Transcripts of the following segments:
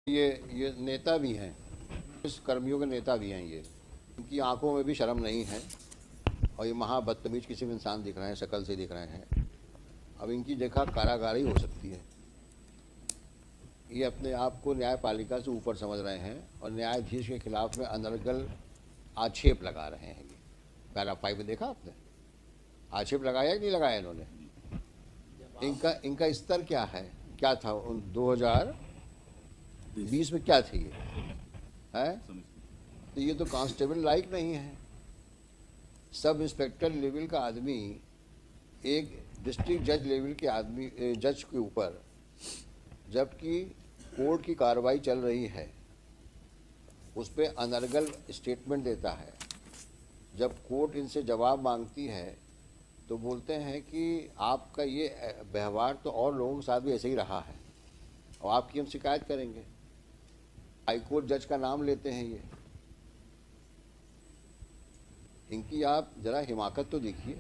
ये नेता भी हैं, इस कर्मियों के नेता भी हैं। ये इनकी आंखों में भी शर्म नहीं है और ये महा बदतमीज किसी भी इंसान दिख रहे हैं, शक्ल से दिख रहे हैं। अब इनकी जगह कारागारी हो सकती है। ये अपने आप को न्यायपालिका से ऊपर समझ रहे हैं और न्यायाधीश के खिलाफ में अनर्गल आक्षेप लगा रहे हैं। ये पैरा 5 में देखा आपने, आक्षेप लगाया कि नहीं लगाया इन्होंने? इनका स्तर क्या है, क्या था 2020 में, क्या थी ये है? तो ये तो कांस्टेबल लायक नहीं है। सब इंस्पेक्टर लेवल का आदमी एक डिस्ट्रिक्ट जज लेवल के आदमी, जज के ऊपर, जबकि कोर्ट की कार्रवाई चल रही है, उस पर अनर्गल स्टेटमेंट देता है। जब कोर्ट इनसे जवाब मांगती है तो बोलते हैं कि आपका ये व्यवहार तो और लोगों के साथ भी ऐसे ही रहा है और आपकी हम शिकायत करेंगे। हाईकोर्ट जज का नाम लेते हैं ये। इनकी आप जरा हिमाकत तो देखिए।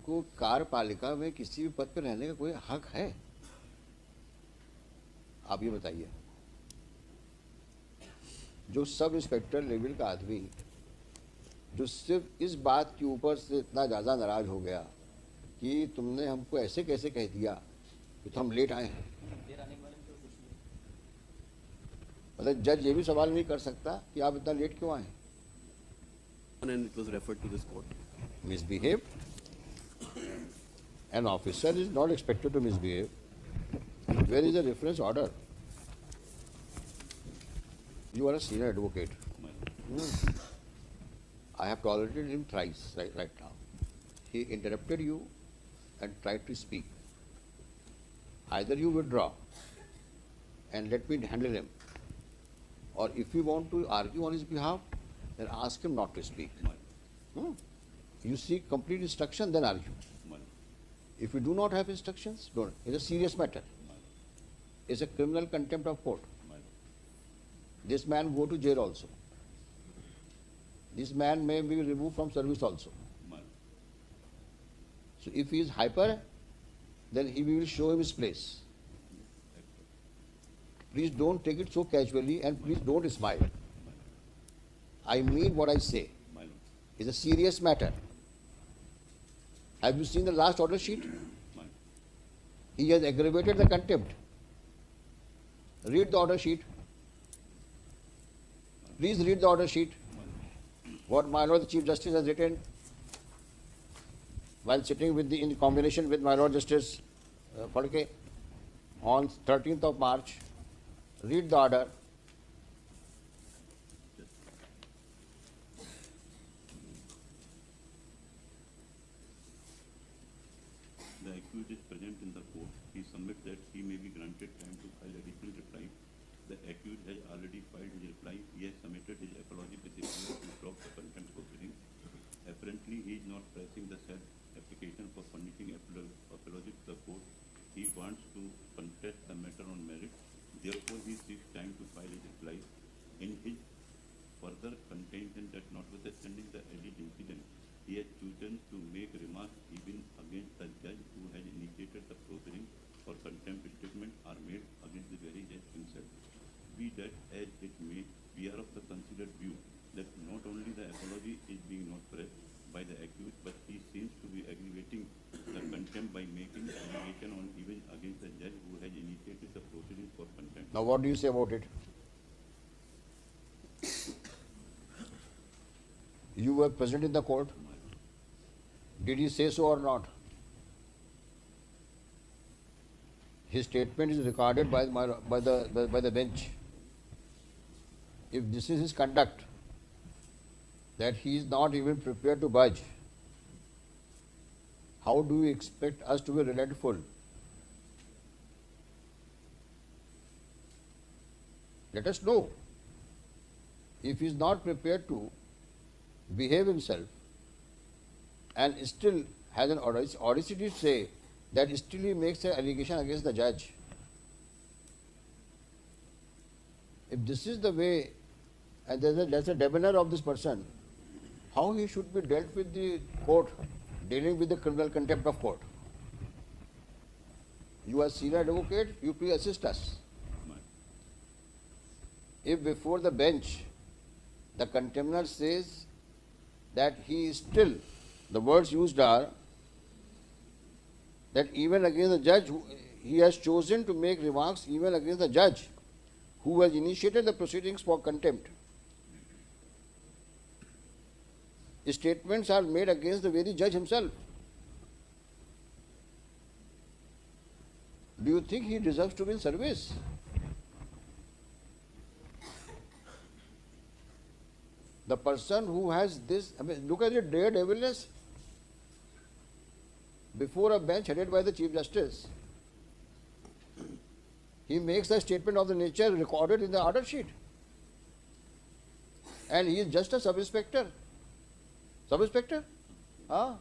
को कार्यपालिका में किसी भी पद पर रहने का कोई हक है? आप ये बताइए। जो सब इंस्पेक्टर लेवल का आदमी, जो सिर्फ इस बात के ऊपर से इतना ज़्यादा नाराज हो गया कि तुमने हमको ऐसे कैसे कह दिया कि तो हम लेट आए हैं। मतलब जज ये भी सवाल नहीं कर सकता कि आप इतना लेट क्यों आए। And it was referred to this court. Misbehave. An officer is not expected to misbehave. Where is the reference order? You are a senior advocate. I have tolerated him thrice right now. He interrupted you and tried to speak. Either you withdraw and let me handle him, or if you want to argue on his behalf, then ask him not to speak. You seek complete instruction, then argue. If you do not have instructions, don't. It's a serious matter. It's a criminal contempt of court. This man go to jail also. This man may be removed from service also. So if he is hyper, then he will show him his place. Please don't take it so casually and please don't smile. I mean what I say. It's a serious matter. Have you seen the last order sheet? He has aggravated the contempt. Read the order sheet. Please read the order sheet. What my Lord the Chief Justice has written while sitting with in combination with my Lord Justice Phadke on 13th of March. Read the order. The accused is present in the court. He submits that he may be granted time to file additional reply. The accused has already filed his reply. He has submitted his apology with a view to stop the contempt proceedings. Apparently, he is not pressing the said application for furnishing apology to the court. He wants to contest the matter on merit. Therefore, he seeks time to file his reply. In his further contention that notwithstanding the alleged incident, he has chosen to make remarks even against the judge who has initiated the proceeding, for contempt statements are made against the very judge himself. Be that as it may, we are of the considered view that not only the apology is being not pressed by the accused, but he seems to be aggravating the contempt by making allegation on even against the judge who has initiated the proceeding for contempt. Now what do you say about it? You were present in the court. Did he say so or not? His statement is recorded by the bench. If this is his conduct, that he is not even prepared to budge, how do we expect us to be relentless? Let us know. If he is not prepared to behave himself and still has an audacity to say that still he makes an allegation against the judge. If this is the way, and there's a demeanor of this person, how he should be dealt with the court, dealing with the criminal contempt of court? You are senior advocate, you please assist us. if before the bench the contender says that he is still, the words used are that even against the judge, he has chosen to make remarks even against the judge who has initiated the proceedings for contempt. Statements are made against the very judge himself. Do you think he deserves to be in service? The person who has this, I mean, look at the daredevilness before a bench headed by the Chief Justice. He makes a statement of the nature recorded in the order sheet. And he is just a sub-inspector. Sub-inspector? Huh?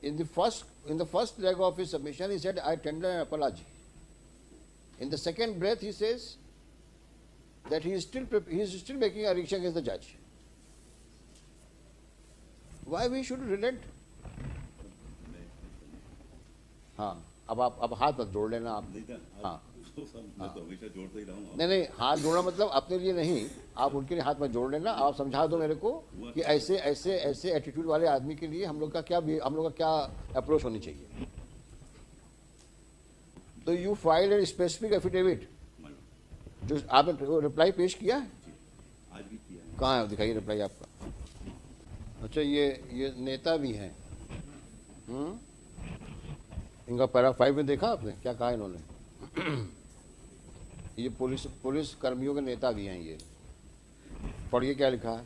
In the first leg of his submission, he said, I tender an apology. In the second breath, he says that he is still making a reaction against the judge. Why we should relent? हाँ, अब हाथ मत जोड़ लेना आप. हाँ. मैं तो हमेशा जोड़ता ही रहूँगा. नहीं, हाथ जोड़ना मतलब अपने लिए नहीं, आप उनके लिए हाथ मत जोड़ लेना. आप समझा दो मेरे को कि ऐसे एटीट्यूड वाले आदमी के लिए हम लोग का क्या अप्रोच होनी चाहिए. तो you file a specific affidavit, जो आपने रिप्लाई पेश किया है? आज भी किया है. कहाँ है, दिखाइए रिप्लाई आपका. अच्छा, ये नेता भी हैं. इनका पैरा 5 में देखा आपने क्या कहा इन्होंने? ये पुलिस कर्मियों के नेता भी हैं. ये पढ़िए क्या लिखा है.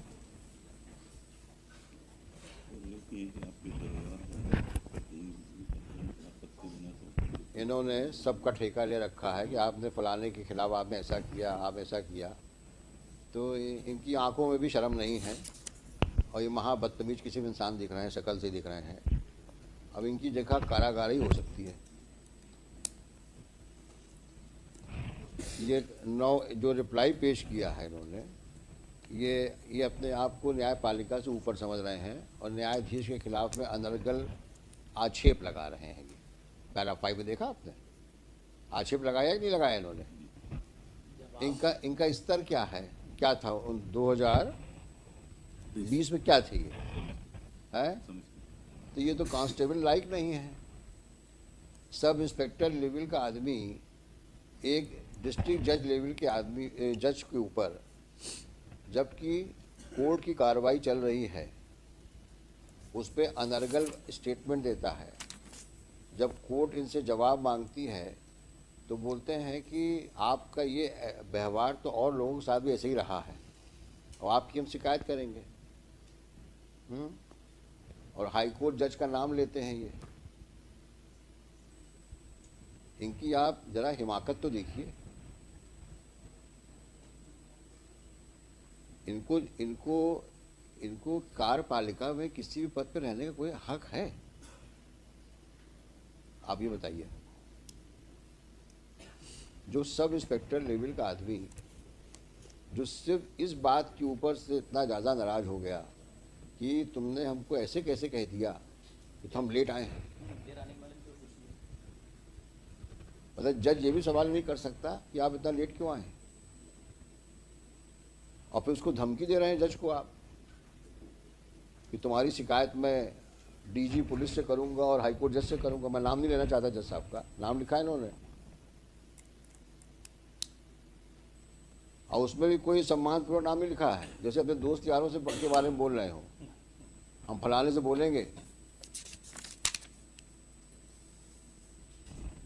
इन्होंने सबका ठेका ले रखा है कि आपने फलाने के खिलाफ आपने ऐसा किया, आप ऐसा किया. तो इनकी आंखों में भी शर्म नहीं है और ये महा बदतमीज किसी भी इंसान दिख रहे हैं, शक्ल से दिख रहे हैं. अब इनकी जगह कारागार ही हो सकती है. ये जो रिप्लाई पेश किया है इन्होंने, ये अपने आप को न्यायपालिका से ऊपर समझ रहे हैं और न्यायाधीश के खिलाफ में अनर्गल आक्षेप लगा रहे हैं. ये पैरा 5 में देखा आपने? आक्षेप लगाया कि नहीं लगाया इन्होंने? इनका स्तर क्या है, क्या था 2020 में, क्या थी ये है? तो ये तो कांस्टेबल लायक नहीं है. सब इंस्पेक्टर लेवल का आदमी एक डिस्ट्रिक्ट जज लेवल के आदमी जज के ऊपर, जबकि कोर्ट की कार्रवाई चल रही है, उस पर अनर्गल स्टेटमेंट देता है. जब कोर्ट इनसे जवाब मांगती है तो बोलते हैं कि आपका ये व्यवहार तो और लोगों के साथ भी ऐसे ही रहा है और आपकी हम शिकायत करेंगे. और हाई कोर्ट जज का नाम लेते हैं ये. इनकी आप जरा हिमाकत तो देखिए. इनको कार्यपालिका में किसी भी पद पर रहने का कोई हक है? आप ये बताइए. जो सब इंस्पेक्टर लेवल का आदमी, जो सिर्फ इस बात के ऊपर से इतना ज़्यादा नाराज हो गया कि तुमने हमको ऐसे कैसे कह दिया कि तो हम लेट आए हैं. मतलब जज ये भी सवाल नहीं कर सकता कि आप इतना लेट क्यों आए, और फिर उसको धमकी दे रहे हैं जज को आप कि तुम्हारी शिकायत मैं डीजी पुलिस से करूंगा और हाईकोर्ट जज से करूंगा. मैं नाम नहीं लेना चाहता जज साहब का, नाम लिखा है इन्होंने, और उसमें भी कोई सम्मानपूर्वक नाम नहीं लिखा है. जैसे अपने दोस्त यारों से के बारे में बोल रहे हो, हम फलाने से बोलेंगे.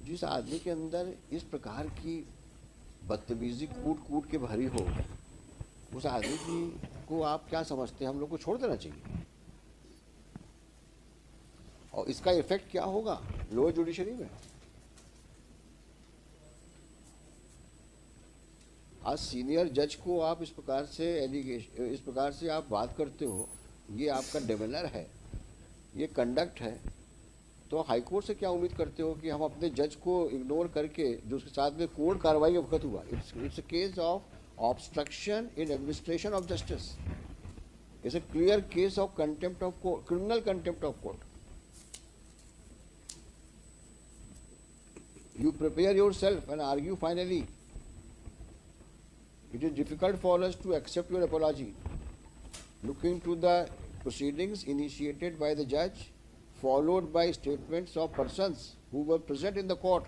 जिस आदमी के अंदर इस प्रकार की बदतमीजी कूट के भरी हो, उस आदमी को आप क्या समझते हैं? हम लोग को छोड़ देना चाहिए. और इसका इफेक्ट क्या होगा लोअर जुडिशरी में? आज सीनियर जज को आप इस प्रकार से आप बात करते हो, ये आपका डिमेनर है, ये कंडक्ट है. तो हाई कोर्ट से क्या उम्मीद करते हो कि हम अपने जज को इग्नोर करके, जो उसके साथ में कोर्ट कार्रवाई के वक्त हुआ, it's a case of obstruction in administration of justice. It's a clear case of contempt of court, criminal contempt of court. You prepare yourself and argue finally it is difficult for us to accept your apology. Looking to the proceedings initiated by the judge, followed by statements of persons who were present in the court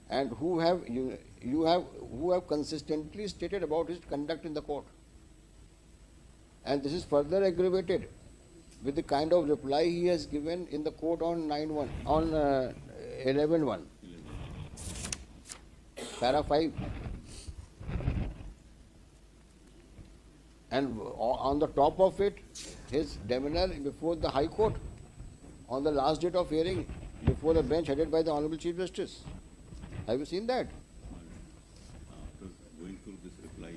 and who have consistently stated about his conduct in the court. And this is further aggravated with the kind of reply he has given in the court on 11.1, para 5. And on the top of it, his demeanor before the High Court on the last date of hearing before the bench headed by the Honorable Chief Justice. Have you seen that? After going through this reply,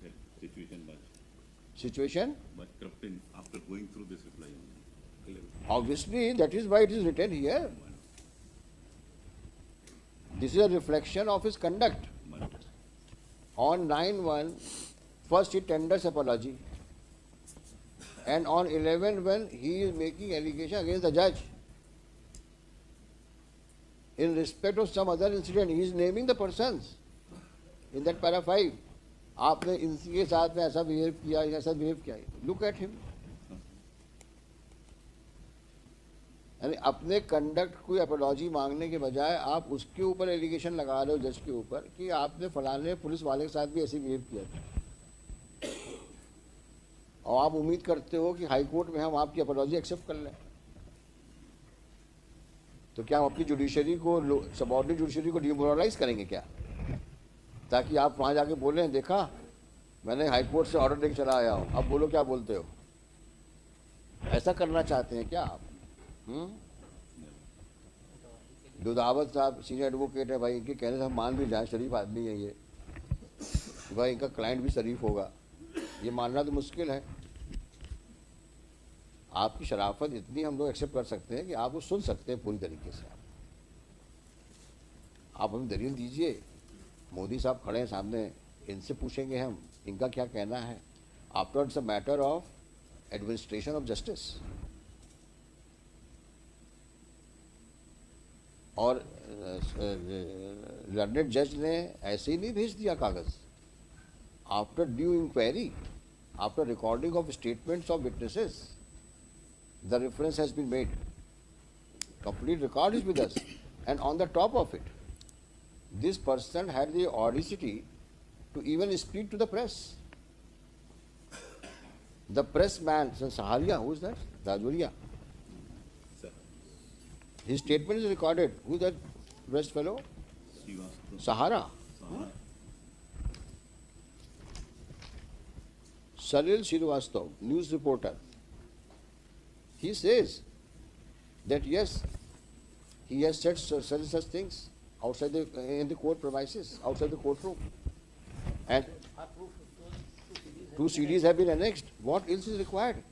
that situation was corrupted after going through this reply. Obviously, that is why it is written here. This is a reflection of his conduct. On 9.1, first he tenders apology. And on 11.1, he is making allegation against the judge. In respect of some other incident, he is naming the persons. In that para 5, आपने इनके साथ में ऐसा behave किया, ऐसा behave किया. Look at him. यानी अपने कंडक्ट कोई अपॉलॉजी मांगने के बजाय आप उसके ऊपर एलिगेशन लगा रहे हो जज के ऊपर कि आपने फलाने पुलिस वाले के साथ भी ऐसे बिहेव किया था, और आप उम्मीद करते हो कि हाई कोर्ट में हम आपकी अपॉलॉजी एक्सेप्ट कर लें. तो क्या हम अपनी जुडिशरी को, सबऑर्डिनेट जुडिशरी को डिमोरलाइज करेंगे क्या, ताकि आप वहाँ जाके बोलें देखा मैंने हाई कोर्ट से ऑर्डर लेके चला आया हूँ, अब बोलो क्या बोलते हो. ऐसा करना चाहते हैं क्या आप? दुधावत साहब सीनियर एडवोकेट है भाई, इनके कहने से हम मान भी जाएं, शरीफ आदमी है ये भाई, इनका क्लाइंट भी शरीफ होगा, ये मानना तो मुश्किल है. आपकी शराफत इतनी हम लोग एक्सेप्ट कर सकते हैं कि आप वो सुन सकते हैं पूरी तरीके से. आप हमें दलील दीजिए. मोदी साहब खड़े हैं सामने, इनसे पूछेंगे हम इनका क्या कहना है. After it's a matter of administration of justice. और लर्नेड जज ने ऐसे ही नहीं भेज दिया कागज. After due inquiry, after recording of statements of witnesses, the reference has been made. Complete record is with us. And on the top of it, this person had the audacity to even speak to the press. The press man, Saharia, who is that? Rajoria. His statement is recorded. Who is that press fellow? Sahara. Salil Srivastava, news reporter. He says that yes, he has said such things outside in the court premises, outside the courtroom, and 2 CDs have been annexed. What else is required?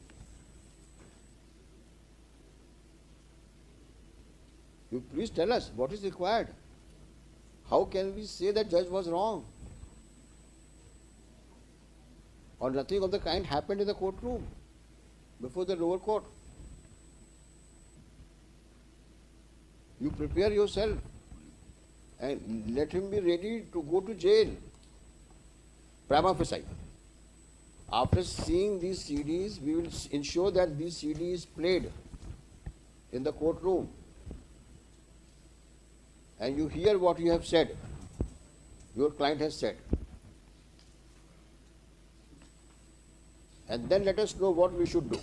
You please tell us what is required. How can we say that judge was wrong, or nothing of the kind happened in the courtroom before the lower court? You prepare yourself and let him be ready to go to jail. Prima facie. After seeing these CDs, we will ensure that these CDs played in the courtroom. And you hear what you have said, your client has said. And then let us know what we should do.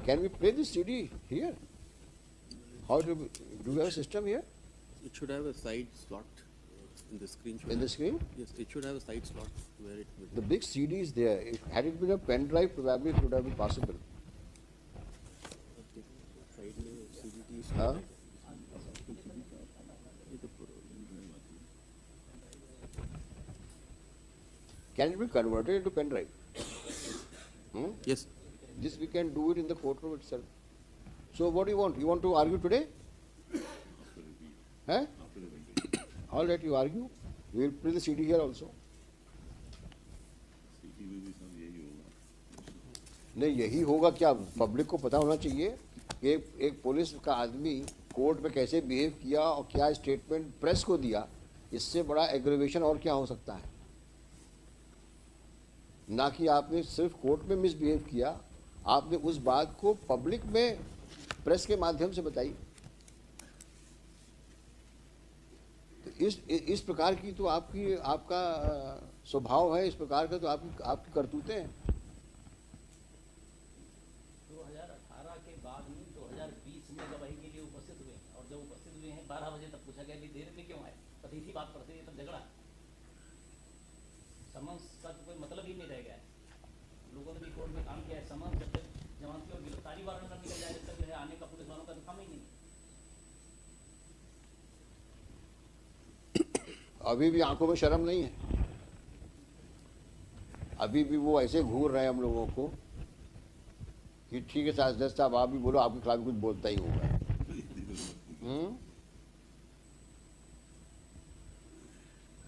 Can we play this CD here? How do we have a system here? It should have a side slot in the screen. In the screen? Yes, it should have a side slot where it will. The big CD is there. Had it been a pen drive, probably it would have been possible. Side में CDT Huh? Can it be converted into pen drive? Yes. This we can do it in the courtroom itself. So what do you want? You want to argue today? Huh? All right, you argue. We will play the CD here also. नहीं यही होगा क्या, public को पता होना चाहिए कि एक पुलिस का आदमी कोर्ट में कैसे बिहेव किया और क्या स्टेटमेंट प्रेस को दिया, इससे बड़ा एग्रीवेशन और क्या हो सकता है। ना कि आपने सिर्फ कोर्ट में मिसबिहेव किया, आपने उस बात को पब्लिक में प्रेस के माध्यम से बताई। तो इस प्रकार की तो आपका स्वभाव है, इस प्रकार का तो आपकी करतूतें हैं। 2018 के बाद में 2020 में गवाही के लिए उपस्थित हुए और जब उपस्थित हुए हैं 12 बजे तब पूछा गया कि देर में क्यों आए, पति बात पर से तब झगड़ा, समन्स का तो कोई मतलब ही नहीं रह गया है। लोगों ने भी कोर्ट में काम किया है, समन्स जब तक जमानती और गिरफ्तारी वारंट न निकल जाए जब तक जो है आने का पुलिस वालों का तो काम ही नहीं। अभी भी आंखों में शर्म नहीं है, अभी भी वो ऐसे घूर रहे हैं हम लोगों को कि ठीक है जज साहब आप भी बोलो, आपके खिलाफ कुछ बोलता ही होगा।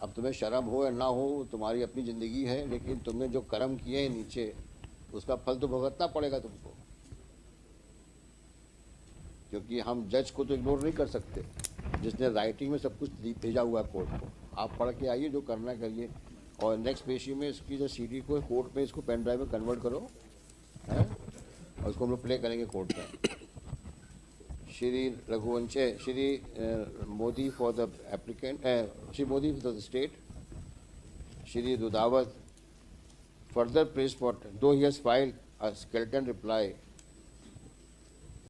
अब तुम्हें शर्म हो या ना हो, तुम्हारी अपनी जिंदगी है, लेकिन तुमने जो कर्म किए हैं नीचे, उसका फल तो भुगतना पड़ेगा तुमको, क्योंकि हम जज को तो इग्नोर नहीं कर सकते, जिसने राइटिंग में सब कुछ भेजा हुआ है कोर्ट को। आप पढ़ के आइए, जो करना करिए, और नेक्स्ट पेशी में इसकी जो सीडी को कोर्ट में इसको पेन ड्राइव में कन्वर्ट करो, है, और उसको हम लोग प्ले करेंगे कोर्ट में। Shri Raghuvanshe, Shri Modi for the applicant, Shri Modi for the state, Shri Rudawat further press for though he has filed a skeleton reply